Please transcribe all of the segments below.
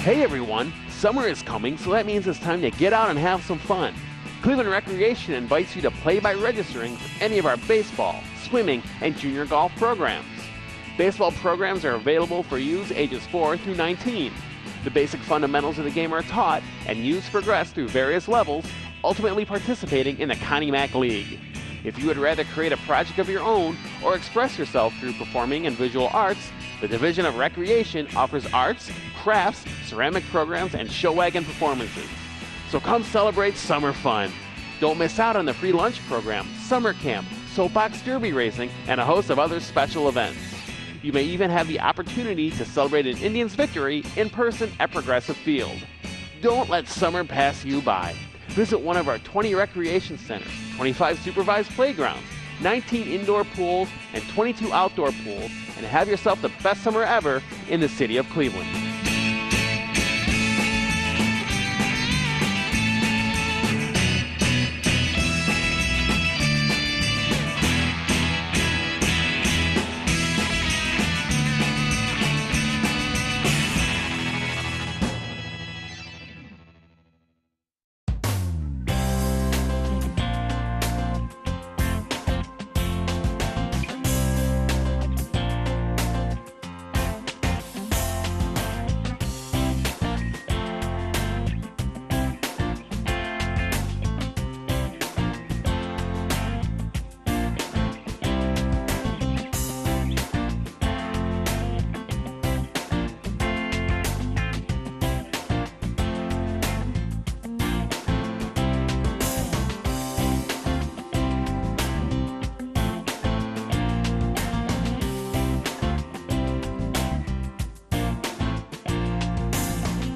Hey everyone, summer is coming, so that means it's time to get out and have some fun. Cleveland Recreation invites you to play by registering for any of our baseball, swimming, and junior golf programs. Baseball programs are available for youths ages 4 through 19. The basic fundamentals of the game are taught, and youths progress through various levels, ultimately participating in the Connie Mack League. If you would rather create a project of your own or express yourself through performing and visual arts, the Division of Recreation offers arts, crafts, ceramic programs, and show wagon performances. So come celebrate summer fun. Don't miss out on the free lunch program, summer camp, soapbox derby racing, and a host of other special events. You may even have the opportunity to celebrate an Indians victory in person at Progressive Field. Don't let summer pass you by. Visit one of our 20 recreation centers, 25 supervised playgrounds, 19 indoor pools, and 22 outdoor pools, and have yourself the best summer ever in the city of Cleveland.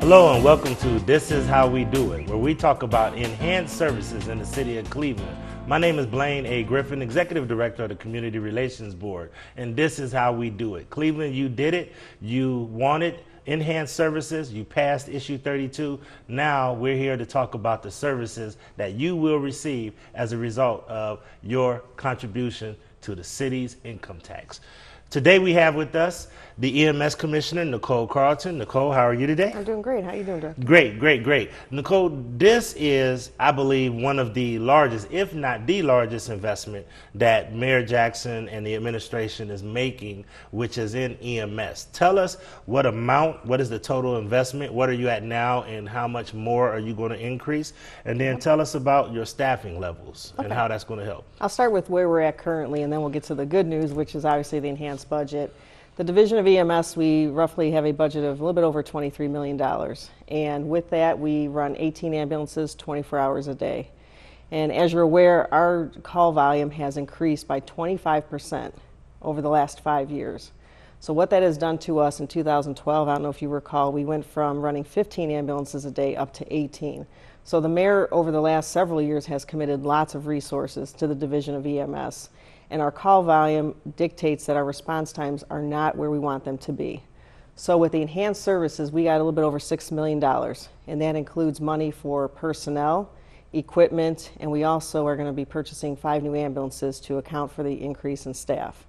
Hello and welcome to This Is How We Do It, where we talk about enhanced services in the city of Cleveland. My name is Blaine A. Griffin, Executive Director of the Community Relations Board, and this is how we do it. Cleveland, you did it. You wanted enhanced services. You passed issue 32. Now we're here to talk about the services that you will receive as a result of your contribution to the city's income tax. Today we have with us the EMS Commissioner, Nicole Carlton. Nicole, how are you today? I'm doing great. How are you doing, Director? Great. Nicole, this is, I believe, one of the largest, if not the largest investment that Mayor Jackson and the administration is making, which is in EMS. Tell us what is the total investment, what are you at now, and how much more are you going to increase? And then tell us about your staffing levels and how that's going to help. I'll start with where we're at currently, and then we'll get to the good news, which is obviously the enhanced budget. The Division of EMS, we roughly have a budget of a little bit over $23 million. And with that, we run 18 ambulances 24 hours a day. And as you're aware, our call volume has increased by 25% over the last 5 years. So what that has done to us in 2012, I don't know if you recall, we went from running 15 ambulances a day up to 18. So the mayor over the last several years has committed lots of resources to the Division of EMS. And our call volume dictates that our response times are not where we want them to be. So with the enhanced services, we got a little bit over $6 million, and that includes money for personnel, equipment, and we also are going to be purchasing 5 new ambulances to account for the increase in staff.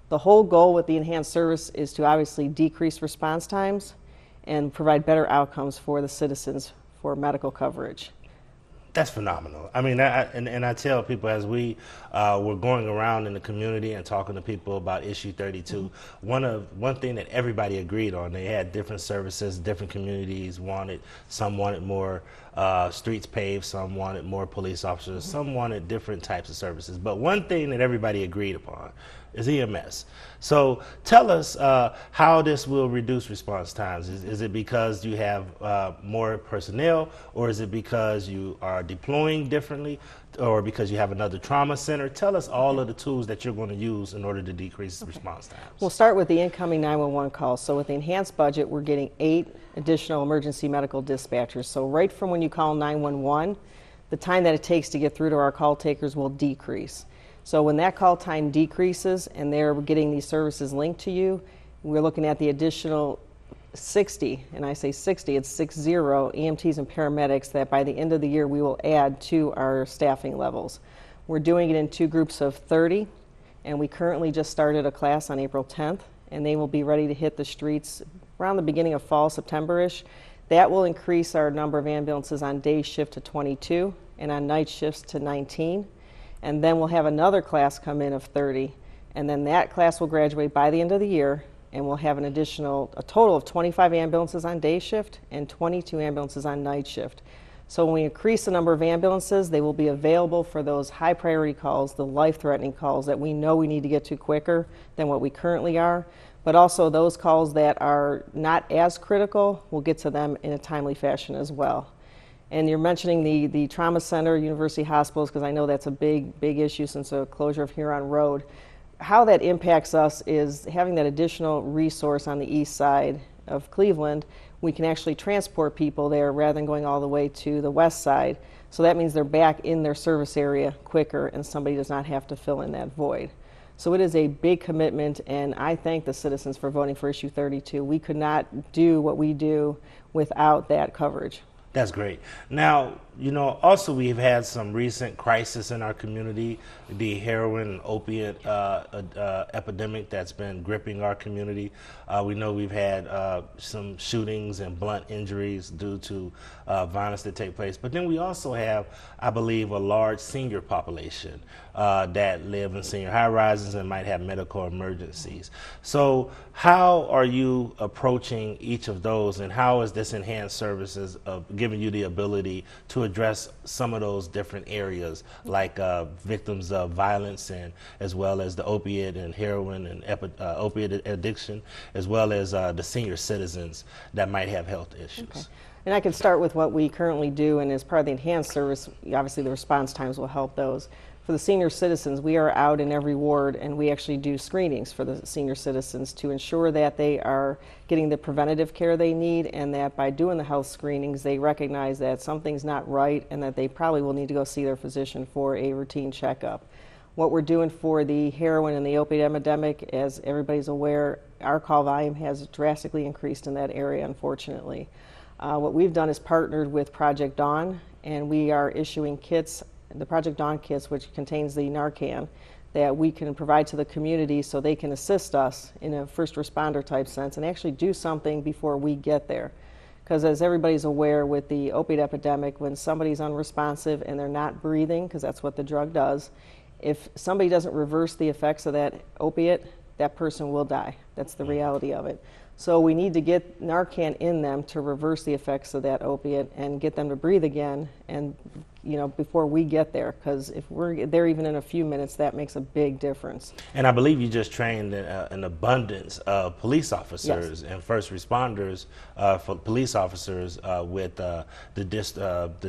The whole goal with the enhanced service is to obviously decrease response times and provide better outcomes for the citizens for medical coverage. That's phenomenal. I mean, I tell people as we were going around in the community and talking to people about issue 32, one thing that everybody agreed on, they had different services, different communities wanted, some wanted more streets paved, some wanted more police officers, some wanted different types of services. But one thing that everybody agreed upon is EMS. So tell us how this will reduce response times. Is it because you have more personnel, or is it because you are deploying differently, or because you have another trauma center? Tell us all of the tools that you're going to use in order to decrease response times. We'll start with the incoming 911 calls. So with the enhanced budget, we're getting 8 additional emergency medical dispatchers. So right from when you call 911, the time that it takes to get through to our call takers will decrease. So when that call time decreases and they're getting these services linked to you, we're looking at the additional 60, and I say 60, it's 60 EMTs and paramedics that by the end of the year we will add to our staffing levels. We're doing it in 2 groups of 30, and we currently just started a class on April 10th, and they will be ready to hit the streets around the beginning of fall, September-ish. That will increase our number of ambulances on day shift to 22 and on night shifts to 19. And then we'll have another class come in of 30. And then that class will graduate by the end of the year, and we'll have a total of 25 ambulances on day shift and 22 ambulances on night shift. So when we increase the number of ambulances, they will be available for those high priority calls, the life-threatening calls that we know we need to get to quicker than what we currently are. But also those calls that are not as critical, we'll get to them in a timely fashion as well. And you're mentioning the trauma center, university hospitals, because I know that's a big issue since the closure of Huron Road. How that impacts us is having that additional resource on the east side of Cleveland. We can actually transport people there rather than going all the way to the west side. So that means they're back in their service area quicker and somebody does not have to fill in that void. So it is a big commitment, and I thank the citizens for voting for issue 32. We could not do what we do without that coverage. That's great. Now, also we've had some recent crisis in our community, the heroin and opiate epidemic that's been gripping our community. We know we've had some shootings and blunt injuries due to violence that take place. But then we also have, I believe, a large senior population that live in senior high-rises and might have medical emergencies. So how are you approaching each of those, and how is this enhanced services giving you the ability to address some of those different areas, like victims of violence, and as well as the opiate and heroin and opiate addiction, as well as the senior citizens that might have health issues? Okay. And I can start with what we currently do, and as part of the enhanced service, obviously the response times will help those. For the senior citizens, we are out in every ward, and we actually do screenings for the senior citizens to ensure that they are getting the preventative care they need, and that by doing the health screenings, they recognize that something's not right and that they probably will need to go see their physician for a routine checkup. What we're doing for the heroin and the opiate epidemic, as everybody's aware, our call volume has drastically increased in that area, unfortunately. What we've done is partnered with Project Dawn, and we are issuing kits, the Project Dawn kits, which contains the Narcan, that we can provide to the community so they can assist us in a first responder type sense and actually do something before we get there. Because as everybody's aware, with the opiate epidemic, when somebody's unresponsive and they're not breathing, because that's what the drug does, if somebody doesn't reverse the effects of that opiate, that person will die. That's the reality of it. So we need to get Narcan in them to reverse the effects of that opiate and get them to breathe again, and before we get there, because if we're there even in a few minutes, that makes a big difference. And I believe you just trained an abundance of police officers, yes, and first responders for police officers with the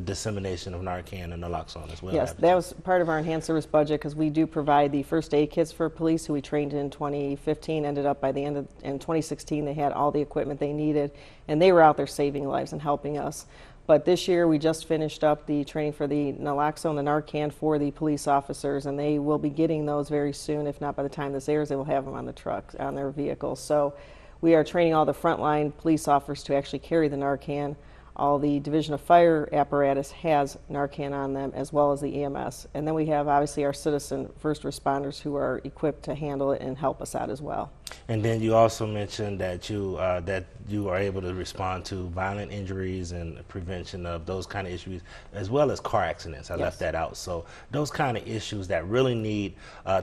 dissemination of Narcan and naloxone as well. Yes, that was part of our enhanced service budget, because we do provide the first aid kits for police who we trained in 2015. Ended up by the end of in 2016, they had all the equipment they needed, and they were out there saving lives and helping us. But this year we just finished up the training for the naloxone, the Narcan for the police officers, and they will be getting those very soon. If not by the time this airs, they will have them on the trucks, on their vehicles. So we are training all the frontline police officers to actually carry the Narcan. All the Division of Fire apparatus has Narcan on them, as well as the EMS. And then we have obviously our citizen first responders who are equipped to handle it and help us out as well. And then you also mentioned that you are able to respond to violent injuries and prevention of those kind of issues, as well as car accidents. I left that out. So those kind of issues that really need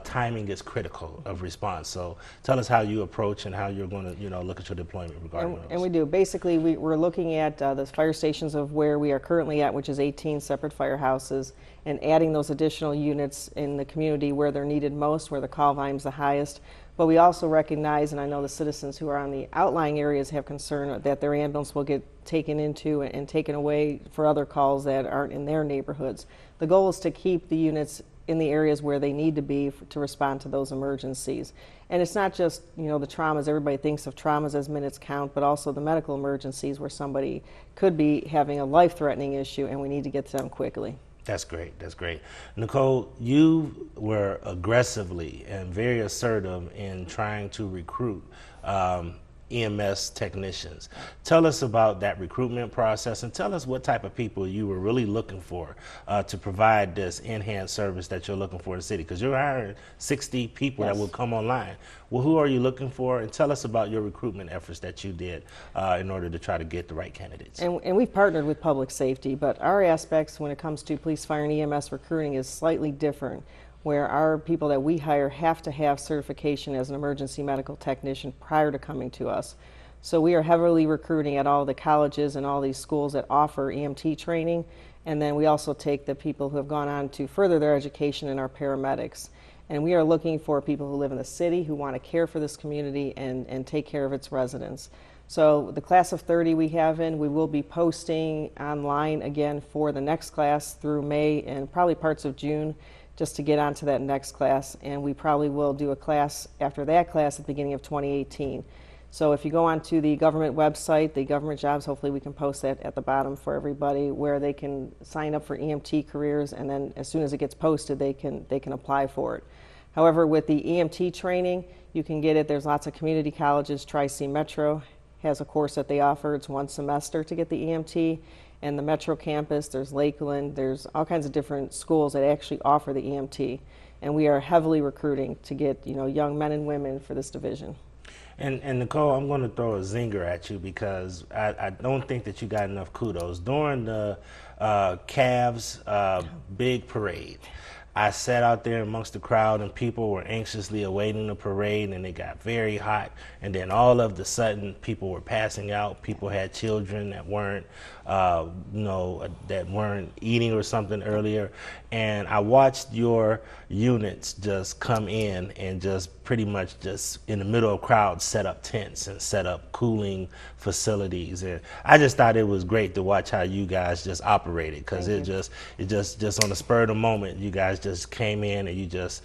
timing is critical of response. So tell us how you approach and how you're going to look at your deployment regarding those. And we do. Basically, we're looking at the fire stations of where we are currently at, which is 18 separate firehouses, and adding those additional units in the community where they're needed most, where the call volume's the highest. But we also recognize, and I know the citizens who are on the outlying areas have concern that their ambulance will get taken into and taken away for other calls that aren't in their neighborhoods. The goal is to keep the units in the areas where they need to be to respond to those emergencies. And it's not just, the traumas. Everybody thinks of traumas as minutes count, but also the medical emergencies where somebody could be having a life-threatening issue and we need to get to them quickly. That's great. That's great. Nicole, you were aggressively and very assertive in trying to recruit EMS technicians. Tell us about that recruitment process, and tell us what type of people you were really looking for to provide this enhanced service that you're looking for in the city, because you're hiring 60 people that will come online. Well, who are you looking for? And tell us about your recruitment efforts that you did in order to try to get the right candidates. And we've partnered with public safety, but our aspects when it comes to police, fire, and EMS recruiting is slightly different, where our people that we hire have to have certification as an emergency medical technician prior to coming to us. So we are heavily recruiting at all the colleges and all these schools that offer EMT training, and then we also take the people who have gone on to further their education in our paramedics. And we are looking for people who live in the city, who want to care for this community and take care of its residents. So the class of 30 we have in, we will be posting online again for the next class through May and probably parts of June, just to get onto that next class. And we probably will do a class after that class at the beginning of 2018. So if you go onto the government website, the government jobs, hopefully we can post that at the bottom for everybody, where they can sign up for EMT careers, and then as soon as it gets posted, they can apply for it. However, with the EMT training, you can get it. There's lots of community colleges. Tri-C Metro has a course that they offer. It's one semester to get the EMT. And the Metro campus, there's Lakeland, there's all kinds of different schools that actually offer the EMT. And we are heavily recruiting to get young men and women for this division. And Nicole, I'm going to throw a zinger at you, because I don't think that you got enough kudos. During the Cavs big parade, I sat out there amongst the crowd, and people were anxiously awaiting the parade, and it got very hot. And then all of a sudden, people were passing out. People had children that weren't, that weren't eating or something earlier. And I watched your units just come in and just pretty much just in the middle of crowds set up tents and set up cooling facilities. And I just thought it was great to watch how you guys just operated, because it just on the spur of the moment, you guys just came in and you just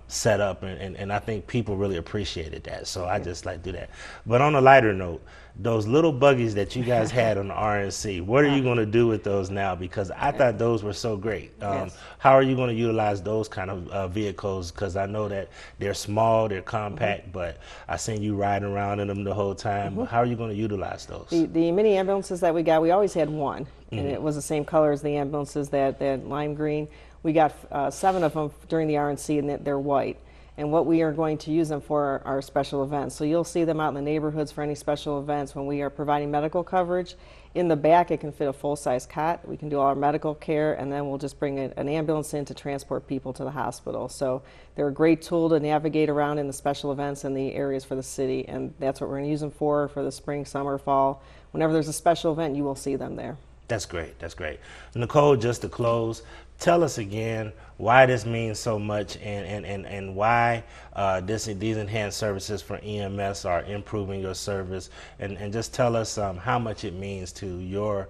set up, and I think people really appreciated that. So I just like to do that. But on a lighter note, those little buggies that you guys had on the RNC, what are you going to do with those now? Because I thought those were so great. How are you going to utilize those kind of vehicles? Because I know that they're small, they're compact, but I seen you riding around in them the whole time. How are you going to utilize those? The mini ambulances that we got, we always had one, and it was the same color as the ambulances, that lime green. We got 7 of them during the RNC, and they're white. And what we are going to use them for are special events. So you'll see them out in the neighborhoods for any special events when we are providing medical coverage. In the back, it can fit a full-size cot. We can do all our medical care, and then we'll just bring an ambulance in to transport people to the hospital. So they're a great tool to navigate around in the special events and the areas for the city, and that's what we're going to use them for the spring, summer, fall. Whenever there's a special event, you will see them there. That's great. That's great. Nicole, just to close, tell us again why this means so much, and why these enhanced services for EMS are improving your service, and just tell us how much it means to your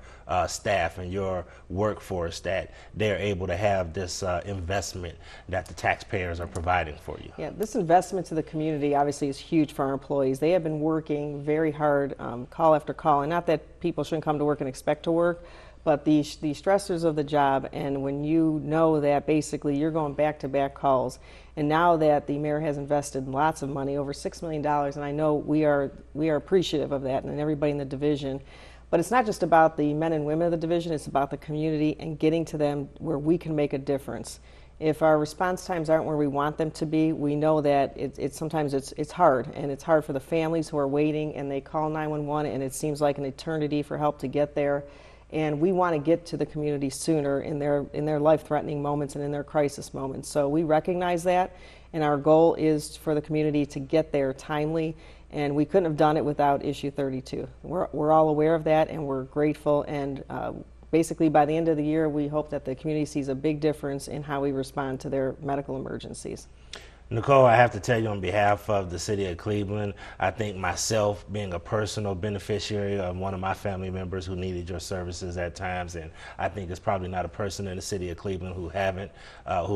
staff and your workforce that they're able to have this investment that the taxpayers are providing for you. Yeah, this investment to the community obviously is huge for our employees. They have been working very hard, call after call, and not that people shouldn't come to work and expect to work, but the stressors of the job, and when you know that basically you're going back-to-back calls, and now that the mayor has invested lots of money, over $6 million, and I know we are appreciative of that, and everybody in the division. But it's not just about the men and women of the division, it's about the community and getting to them where we can make a difference. If our response times aren't where we want them to be, we know that sometimes it's hard, and it's hard for the families who are waiting, and they call 911, and it seems like an eternity for help to get there. And we want to get to the community sooner in their life-threatening moments and in their crisis moments. So we recognize that, and our goal is for the community to get there timely, and we couldn't have done it without issue 32. We're all aware of that, and we're grateful, and basically by the end of the year, we hope that the community sees a big difference in how we respond to their medical emergencies. Nicole, I have to tell you on behalf of the city of Cleveland, I think myself being a personal beneficiary of one of my family members who needed your services at times, and I think it's probably not a person in the city of Cleveland who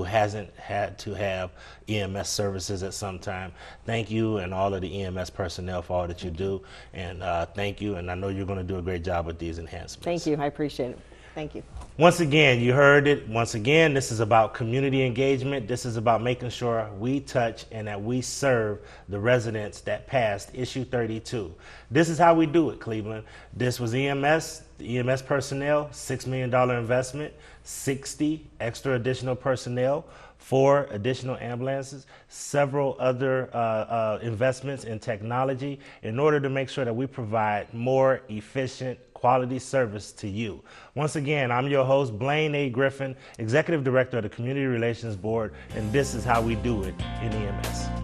hasn't had to have EMS services at some time. Thank you and all of the EMS personnel for all that you do, and thank you, and I know you're going to do a great job with these enhancements. Thank you, I appreciate it. Thank you. Once again, you heard it. Once again, this is about community engagement. This is about making sure we touch and that we serve the residents that passed issue 32. This is how we do it, Cleveland. This was EMS, the EMS personnel, $6 million investment, 60 extra additional personnel, 4 additional ambulances, several other investments in technology in order to make sure that we provide more efficient, quality service to you. Once again, I'm your host, Blaine A. Griffin, Executive Director of the Community Relations Board, and this is how we do it in EMS.